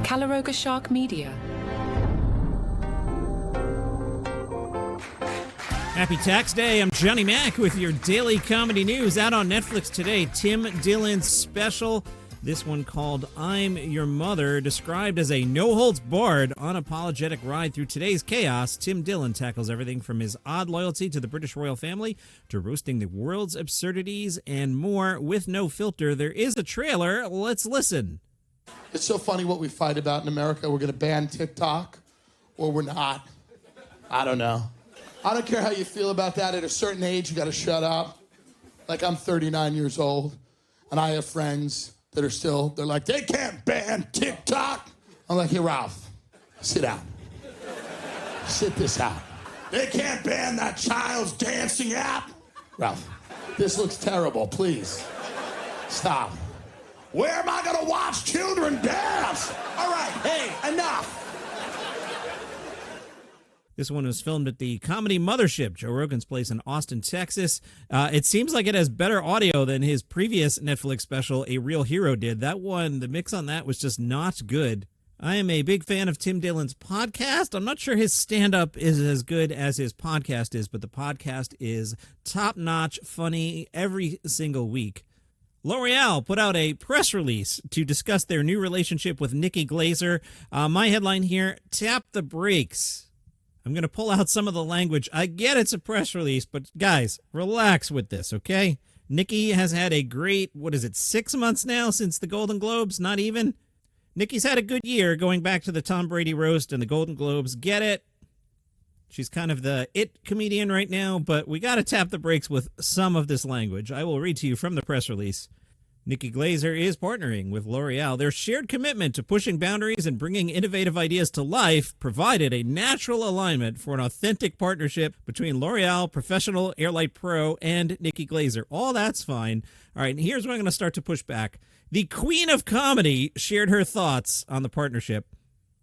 Calaroga Shark Media. Happy Tax Day. I'm Johnny Mac with your daily comedy news. Out on Netflix today, Tim Dillon's special. This one called I'm Your Mother, described as a no-holds-barred, unapologetic ride through today's chaos. Tim Dillon tackles everything from his odd loyalty to the British royal family to roasting the world's absurdities and more with no filter. There is a trailer. Let's listen. It's so funny what we fight about in America. We're going to ban TikTok or we're not. I don't know. I don't care how you feel about that. At a certain age, you got to shut up. Like, I'm 39 years old, and I have friends that are still, they're like, they can't ban TikTok. I'm like, hey, Ralph, sit down. Sit this out. They can't ban that child's dancing app. Ralph, this looks terrible. Please, stop. Where am I going to watch children dance? All right, hey, enough. This one was filmed at the Comedy Mothership, Joe Rogan's place in Austin, Texas. It seems like it has better audio than his previous Netflix special, A Real Hero, did. That one, the mix on that was just not good. I am a big fan of Tim Dillon's podcast. I'm not sure his stand-up is as good as his podcast is, but the podcast is top-notch, funny every single week. L'Oreal put out a press release to discuss their new relationship with Nikki Glaser. My headline here, tap the brakes. I'm going to pull out some of the language. I get it's a press release, but guys, relax with this, okay? Nikki has had a great, 6 months now since the Golden Globes? Not even? Nikki's had a good year going back to the Tom Brady roast and the Golden Globes. Get it? She's kind of the it comedian right now, but we got to tap the brakes with some of this language. I will read to you from the press release. Nikki Glaser is partnering with L'Oreal. Their shared commitment to pushing boundaries and bringing innovative ideas to life provided a natural alignment for an authentic partnership between L'Oreal, Professional, Airlight Pro, and Nikki Glaser. All that's fine. All right, and here's where I'm going to start to push back. The Queen of Comedy shared her thoughts on the partnership.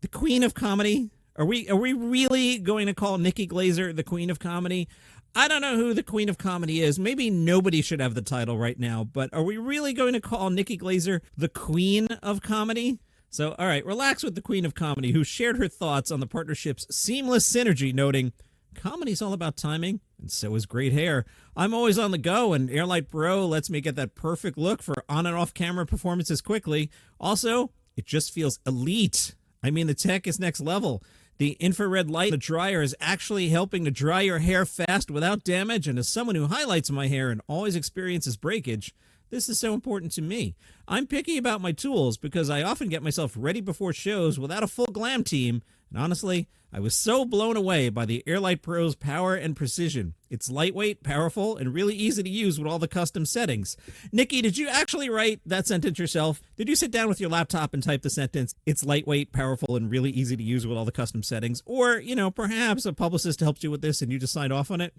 The Queen of Comedy? Are we really going to call Nikki Glaser the Queen of Comedy? I don't know who the Queen of Comedy is. Maybe nobody should have the title right now, but are we really going to call Nikki Glaser the Queen of Comedy? So, all right, relax with the Queen of Comedy, who shared her thoughts on the partnership's seamless synergy, noting, comedy's all about timing, and so is great hair. I'm always on the go, and Airlight Pro lets me get that perfect look for on and off camera performances quickly. Also, it just feels elite. I mean, the tech is next level. The infrared light in the dryer is actually helping to dry your hair fast without damage, and as someone who highlights my hair and always experiences breakage, this is so important to me. I'm picky about my tools because I often get myself ready before shows without a full glam team, and honestly, I was so blown away by the Airlight Pro's power and precision. It's lightweight, powerful, and really easy to use with all the custom settings. Nikki, did you actually write that sentence yourself? Did you sit down with your laptop and type the sentence, it's lightweight, powerful, and really easy to use with all the custom settings? Or, perhaps a publicist helped you with this and you just signed off on it?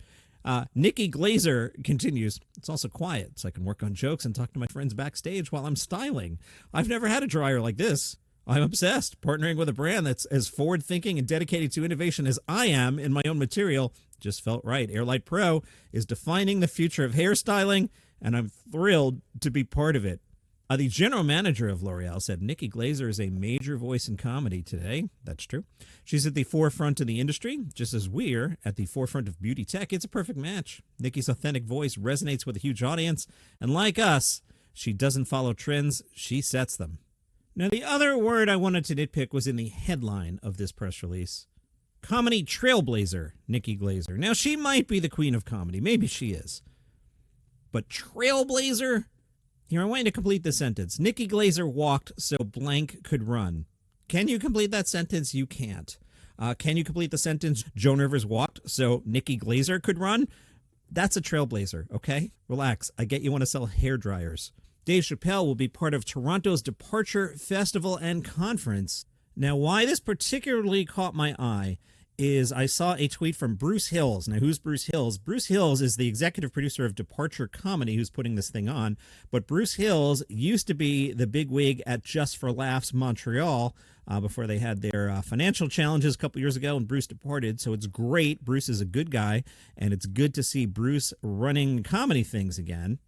Nikki Glaser continues, it's also quiet, so I can work on jokes and talk to my friends backstage while I'm styling. I've never had a dryer like this. I'm obsessed. Partnering with a brand that's as forward-thinking and dedicated to innovation as I am in my own material just felt right. Airlight Pro is defining the future of hairstyling, and I'm thrilled to be part of it. The general manager of L'Oreal said Nikki Glaser is a major voice in comedy today. That's true. She's at the forefront of the industry, just as we're at the forefront of beauty tech. It's a perfect match. Nikki's authentic voice resonates with a huge audience, and like us, she doesn't follow trends, she sets them. Now, the other word I wanted to nitpick was in the headline of this press release. Comedy trailblazer, Nikki Glaser. Now, she might be the queen of comedy. Maybe she is. But trailblazer? Here, I want you to complete the sentence. Nikki Glaser walked so blank could run. Can you complete that sentence? You can't. Can you complete the sentence, Joan Rivers walked so Nikki Glaser could run? That's a trailblazer, okay? Relax. I get you want to sell hair dryers. Dave Chappelle will be part of Toronto's Departure Festival and Conference. Now, why this particularly caught my eye is I saw a tweet from Bruce Hills. Now, who's Bruce Hills? Bruce Hills is the executive producer of Departure Comedy, who's putting this thing on. But Bruce Hills used to be the big wig at Just for Laughs Montreal before they had their financial challenges a couple years ago, and Bruce departed. So it's great. Bruce is a good guy, and it's good to see Bruce running comedy things again.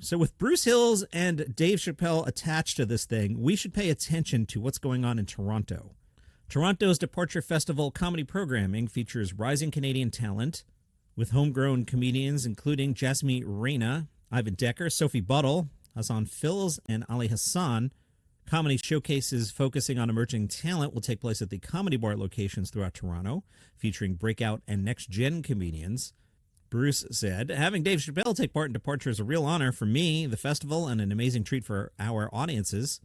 So with Bruce Hills and Dave Chappelle attached to this thing, we should pay attention to what's going on in Toronto. Toronto's Departure Festival comedy programming features rising Canadian talent with homegrown comedians including Jasmine Reina, Ivan Decker, Sophie Buttle, Hassan Fills, and Ali Hassan. Comedy showcases focusing on emerging talent will take place at the Comedy Bar locations throughout Toronto, featuring breakout and next-gen comedians. Bruce said, having Dave Chappelle take part in Departure is a real honor for me, the festival, and an amazing treat for our audiences.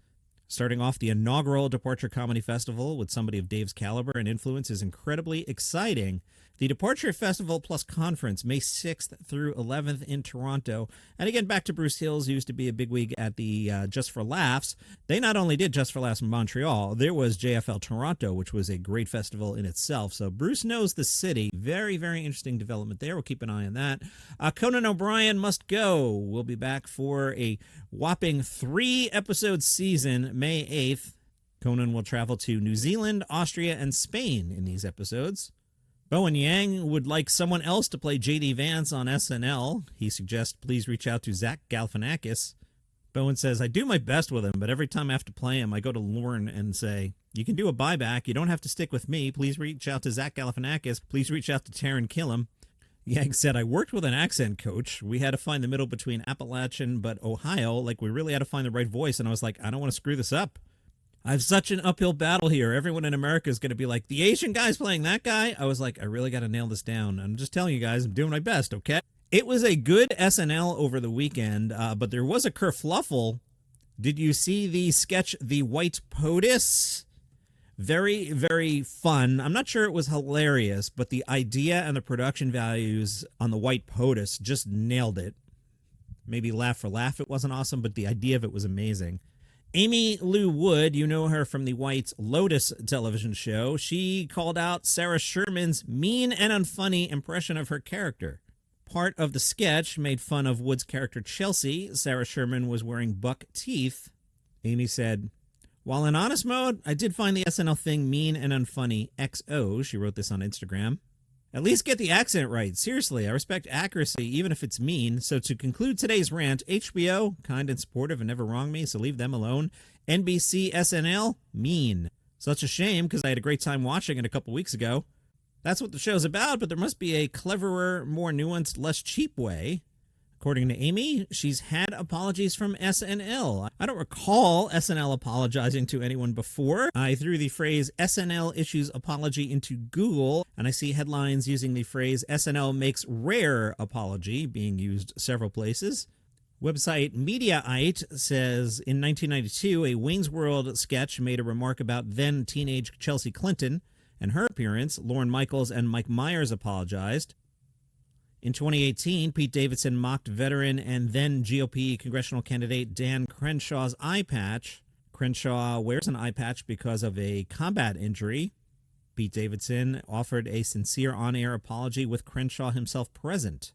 Starting off the inaugural Departure Comedy Festival with somebody of Dave's caliber and influence is incredibly exciting. The Departure Festival Plus Conference, May 6th through 11th in Toronto. And again, back to Bruce Hills, who used to be a bigwig at the Just for Laughs. They not only did Just for Laughs in Montreal, there was JFL Toronto, which was a great festival in itself. So Bruce knows the city. Very, very interesting development there. We'll keep an eye on that. Conan O'Brien must go. We'll be back for a whopping 3-episode season, May 8th. Conan will travel to New Zealand, Austria, and Spain in these episodes. Bowen Yang would like someone else to play J.D. Vance on SNL. He suggests please reach out to Zach Galifianakis. Bowen says, I do my best with him, but every time I have to play him, I go to Lorne and say, you can do a buyback. You don't have to stick with me. Please reach out to Zach Galifianakis. Please reach out to Taron Killam. Yang said, I worked with an accent coach. We had to find the middle between Appalachian but Ohio. Like, we really had to find the right voice. And I was like, I don't want to screw this up. I have such an uphill battle here. Everyone in America is going to be like, the Asian guy's playing that guy? I was like, I really got to nail this down. I'm just telling you guys, I'm doing my best, okay? It was a good SNL over the weekend, but there was a kerfluffle. Did you see the sketch, The White POTUS? Very, very fun. I'm not sure it was hilarious, but the idea and the production values on The White POTUS just nailed it. Maybe laugh for laugh, it wasn't awesome, but the idea of it was amazing. Amy Lou Wood, you know her from the White Lotus television show. She called out Sarah Sherman's mean and unfunny impression of her character. Part of the sketch made fun of Wood's character Chelsea. Sarah Sherman was wearing buck teeth. Amy said, while in honest mode, I did find the SNL thing mean and unfunny. XO, she wrote this on Instagram. At least get the accent right. Seriously, I respect accuracy, even if it's mean. So to conclude today's rant, HBO, kind and supportive and never wronged me, so leave them alone. NBC SNL, mean. Such a shame, because I had a great time watching it a couple weeks ago. That's what the show's about, but there must be a cleverer, more nuanced, less cheap way. According to Amy, she's had apologies from SNL. I don't recall SNL apologizing to anyone before. I threw the phrase SNL issues apology into Google, and I see headlines using the phrase SNL makes rare apology being used several places. Website Mediaite says in 1992, a Wayne's World sketch made a remark about then teenage Chelsea Clinton and her appearance. Lorne Michaels and Mike Myers apologized. In 2018, Pete Davidson mocked veteran and then GOP congressional candidate Dan Crenshaw's eye patch. Crenshaw wears an eye patch because of a combat injury. Pete Davidson offered a sincere on-air apology with Crenshaw himself present.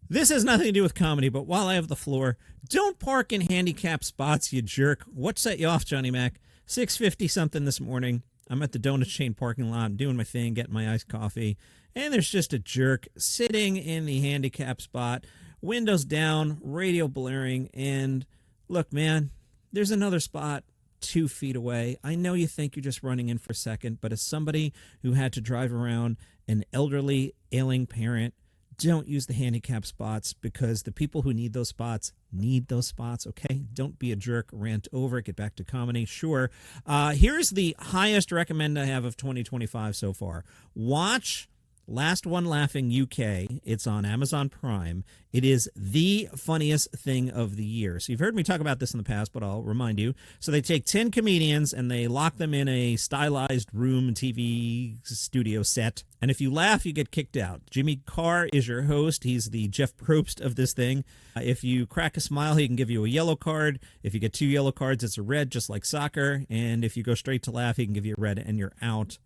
This has nothing to do with comedy, but while I have the floor, don't park in handicapped spots, you jerk. What set you off, Johnny Mac? 6:50 something this morning. I'm at the donut chain parking lot. I'm doing my thing, getting my iced coffee. And there's just a jerk sitting in the handicap spot, windows down, radio blaring, and look, man, there's another spot 2 feet away. I know you think you're just running in for a second, but as somebody who had to drive around an elderly, ailing parent, don't use the handicap spots because the people who need those spots, okay? Don't be a jerk, rant over, get back to comedy, sure. Here's the highest recommend I have of 2025 so far. Watch Last One Laughing UK. It's on Amazon Prime. It is the funniest thing of the year. So you've heard me talk about this in the past, but I'll remind you. So they take 10 comedians and they lock them in a stylized room TV studio set. And if you laugh, you get kicked out. Jimmy Carr is your host. He's the Jeff Probst of this thing. If you crack a smile, he can give you a yellow card. If you get 2 yellow cards, it's a red, just like soccer. And if you go straight to laugh, he can give you a red and you're out.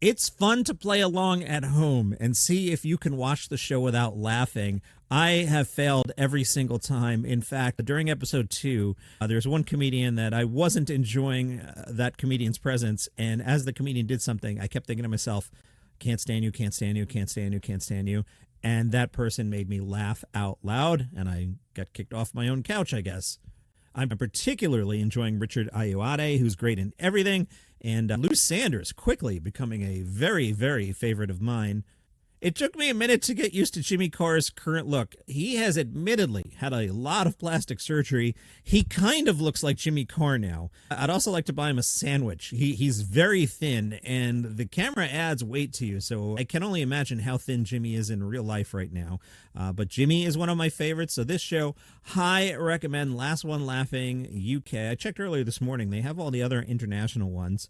It's fun to play along at home and see if you can watch the show without laughing. I have failed every single time. In fact, during episode 2, there's one comedian that I wasn't enjoying that comedian's presence. And as the comedian did something, I kept thinking to myself, can't stand you, can't stand you, can't stand you, can't stand you. And that person made me laugh out loud, and I got kicked off my own couch, I guess. I'm particularly enjoying Richard Ayoade, who's great in everything, and Lou Sanders quickly becoming a very, very favorite of mine. It took me a minute to get used to Jimmy Carr's current look. He has admittedly had a lot of plastic surgery. He kind of looks like Jimmy Carr now. I'd also like to buy him a sandwich. He's very thin, and the camera adds weight to you, so I can only imagine how thin Jimmy is in real life right now. But Jimmy is one of my favorites, so this show, high recommend. Last One Laughing UK. I checked earlier this morning. They have all the other international ones.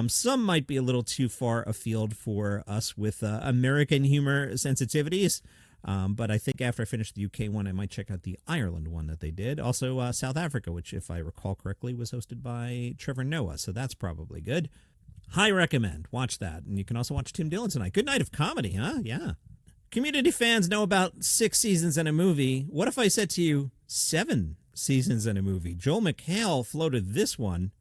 Some might be a little too far afield for us with American humor sensitivities, but I think after I finish the UK one, I might check out the Ireland one that they did. Also, South Africa, which, if I recall correctly, was hosted by Trevor Noah, so that's probably good. High recommend. Watch that. And you can also watch Tim Dillon tonight. Good night of comedy, huh? Yeah. Community fans know about 6 seasons in a movie. What if I said to you 7 seasons in a movie? Joel McHale floated this one.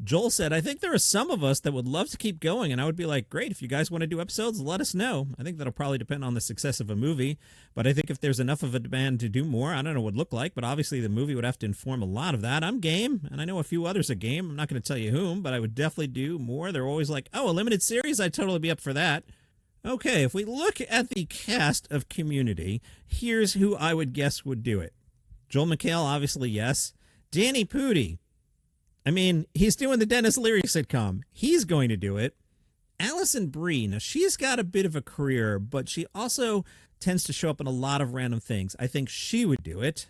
Joel said, I think there are some of us that would love to keep going, and I would be like, great, if you guys want to do episodes, let us know. I think that'll probably depend on the success of a movie, but I think if there's enough of a demand to do more, I don't know what it would look like, but obviously the movie would have to inform a lot of that. I'm game, and I know a few others are game. I'm not going to tell you whom, but I would definitely do more. They're always like, oh, a limited series? I'd totally be up for that. Okay, if we look at the cast of Community, here's who I would guess would do it. Joel McHale, obviously, yes. Danny Pudi. I mean, he's doing the Dennis Leary sitcom. He's going to do it. Alison Brie, now she's got a bit of a career, but she also tends to show up in a lot of random things. I think she would do it.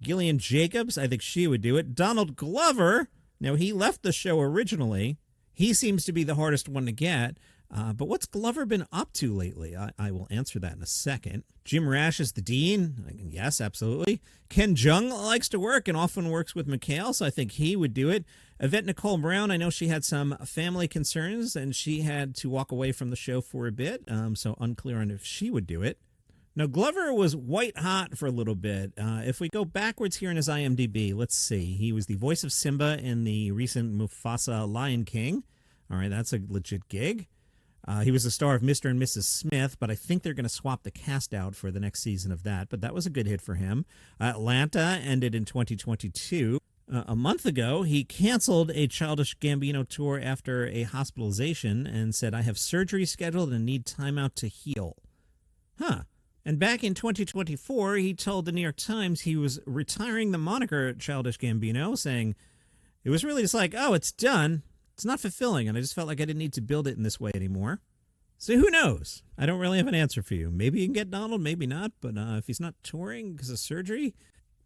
Gillian Jacobs, I think she would do it. Donald Glover, now he left the show originally. He seems to be the hardest one to get. But what's Glover been up to lately? I will answer that in a second. Jim Rash is the dean. Yes, absolutely. Ken Jeong likes to work and often works with McHale, so I think he would do it. Yvette Nicole Brown, I know she had some family concerns and she had to walk away from the show for a bit, so unclear on if she would do it. Now, Glover was white hot for a little bit. If we go backwards here in his IMDb, let's see. He was the voice of Simba in the recent Mufasa Lion King. All right, that's a legit gig. He was the star of Mr. and Mrs. Smith, but I think they're going to swap the cast out for the next season of that. But that was a good hit for him. Atlanta ended in 2022. A month ago, he canceled a Childish Gambino tour after a hospitalization and said, I have surgery scheduled and need time out to heal. Huh. And back in 2024, he told the New York Times he was retiring the moniker Childish Gambino, saying, it was really just like, oh, it's done. It's not fulfilling, and I just felt like I didn't need to build it in this way anymore. So who knows? I don't really have an answer for you. Maybe you can get Donald, maybe not, but if he's not touring because of surgery,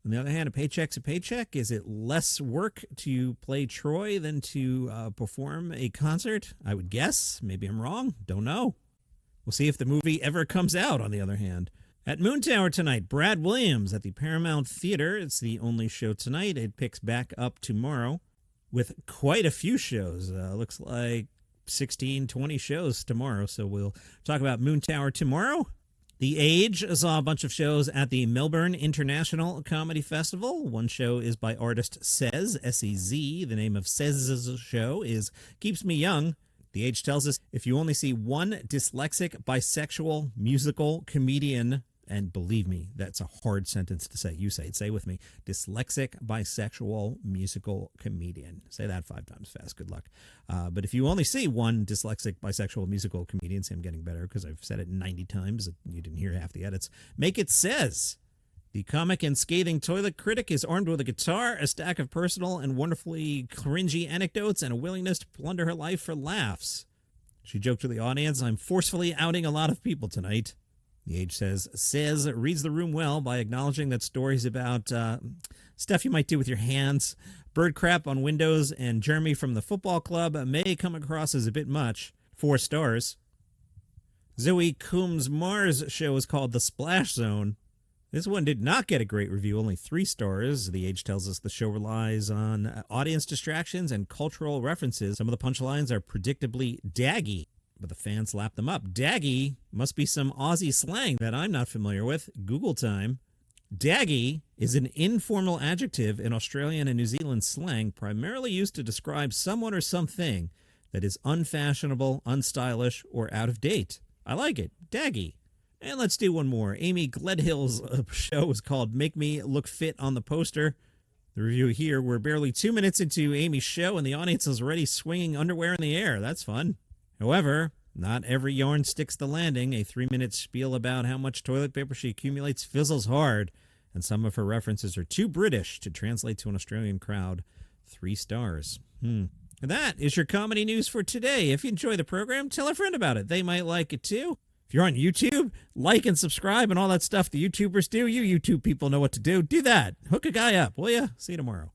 on the other hand, a paycheck's a paycheck. Is it less work to play Troy than to perform a concert? I would guess. Maybe I'm wrong. Don't know. We'll see if the movie ever comes out, on the other hand. At Moontower tonight, Brad Williams at the Paramount Theater. It's the only show tonight. It picks back up tomorrow with quite a few shows. Looks like 16, 20 shows tomorrow. So we'll talk about Moontower tomorrow. The Age saw a bunch of shows at the Melbourne International Comedy Festival. One show is by artist Sez, S-E-Z. The name of Sez's show is Keeps Me Young. The Age tells us if you only see one dyslexic, bisexual, musical comedian, and believe me, that's a hard sentence to say. You say it. Say it with me. Dyslexic, bisexual, musical comedian. Say that 5 times fast. Good luck. But if you only see one dyslexic, bisexual, musical comedian, see, I'm getting better because I've said it 90 times. You didn't hear half the edits. Make it Sez. The comic and scathing toilet critic is armed with a guitar, a stack of personal and wonderfully cringy anecdotes, and a willingness to plunder her life for laughs. She joked to the audience, I'm forcefully outing a lot of people tonight. The Age says reads the room well by acknowledging that stories about stuff you might do with your hands, bird crap on windows, and Jeremy from the football club may come across as a bit much. 4 stars. Zoe Coombs' Mars show is called The Splash Zone. This one did not get a great review, only 3 stars. The Age tells us the show relies on audience distractions and cultural references. Some of the punchlines are predictably daggy, but the fans lap them up. Daggy must be some Aussie slang that I'm not familiar with. Google time. Daggy is an informal adjective in Australian and New Zealand slang primarily used to describe someone or something that is unfashionable, unstylish, or out of date. I like it. Daggy. And let's do one more. Amy Gledhill's show is called Make Me Look Fit on the Poster. The review here, we're barely 2 minutes into Amy's show and the audience is already swinging underwear in the air. That's fun. However, not every yarn sticks the landing. A 3-minute spiel about how much toilet paper she accumulates fizzles hard, and some of her references are too British to translate to an Australian crowd. 3 stars. And that is your comedy news for today. If you enjoy the program, tell a friend about it. They might like it too. If you're on YouTube, like and subscribe and all that stuff the YouTubers do. You YouTube people know what to do. Do that. Hook a guy up, will ya? See you tomorrow.